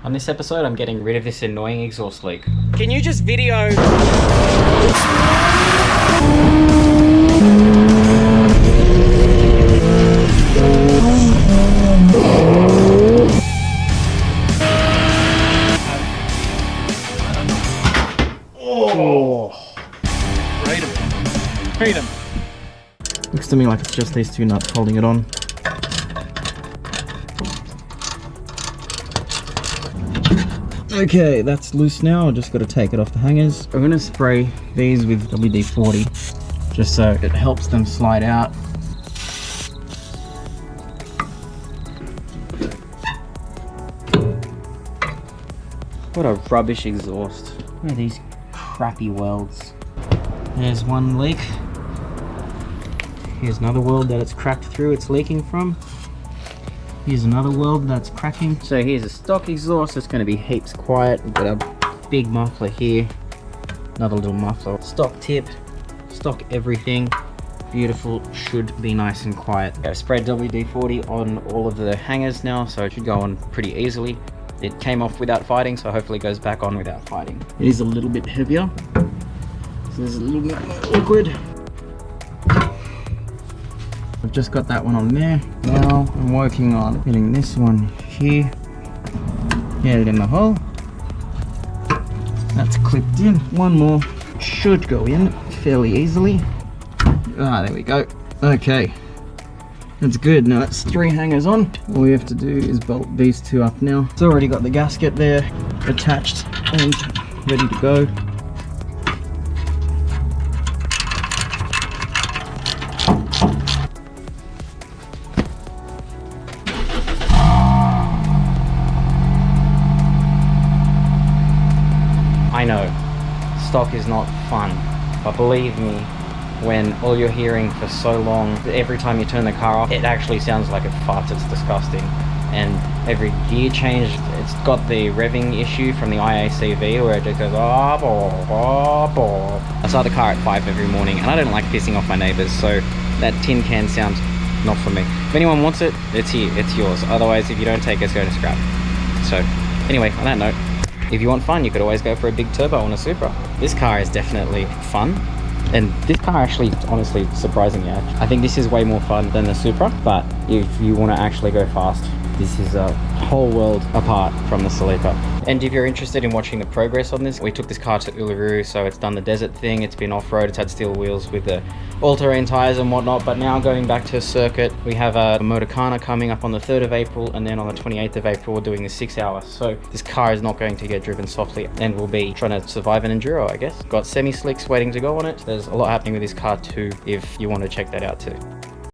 On this episode, I'm getting rid of this annoying exhaust leak. Can you just video? Oh! Freedom. Looks to me like it's just these two nuts holding it on. Okay, that's loose now. I just got to take it off the hangers. I'm going to spray these with WD-40 just so it helps them slide out. What a rubbish exhaust. Look at these crappy welds. There's one leak. Here's another weld that it's cracked through, it's leaking from. Here's another weld that's cracking. So here's a stock exhaust. It's going to be heaps quiet. We've got a big muffler here. Another little muffler. Stock tip. Stock everything. Beautiful. Should be nice and quiet. I've sprayed WD-40 on all of the hangers now, so it should go on pretty easily. It came off without fighting, so hopefully it goes back on without fighting. It is a little bit heavier, so there's a little bit more liquid. I've just got that one on there. Now I'm working on getting this one here. Get it in the hole. That's clipped in. One more should go in fairly easily. Ah, there we go. Okay, that's good. Now that's 3 hangers on. All we have to do is bolt these 2 up now. It's already got the gasket there attached and ready to go. I know, stock is not fun, but believe me, when all you're hearing for so long, every time you turn the car off, it actually sounds like it farts. It's disgusting. And every gear change, it's got the revving issue from the IACV where it just goes, oh, boh, boh, boh. I start the car at 5 every morning, and I don't like pissing off my neighbors, so that tin can sounds not for me. If anyone wants it, it's here, it's yours. Otherwise, if you don't take it, it's going to scrap. So anyway, on that note, if you want fun, you could always go for a big turbo on a Supra. This car is definitely fun. And this car actually, honestly, surprising me. I think this is way more fun than the Supra. But if you want to actually go fast, this is a whole world apart from the Celica. And if you're interested in watching the progress on this, we took this car to Uluru, so it's done the desert thing. It's been off-road, it's had steel wheels with the all-terrain tires and whatnot, but now going back to circuit, we have a Motorcana coming up on the 3rd of April, and then on the 28th of April, we're doing the 6 hours. So this car is not going to get driven softly, and we'll be trying to survive an enduro, I guess. Got semi-slicks waiting to go on it. There's a lot happening with this car too, if you want to check that out too.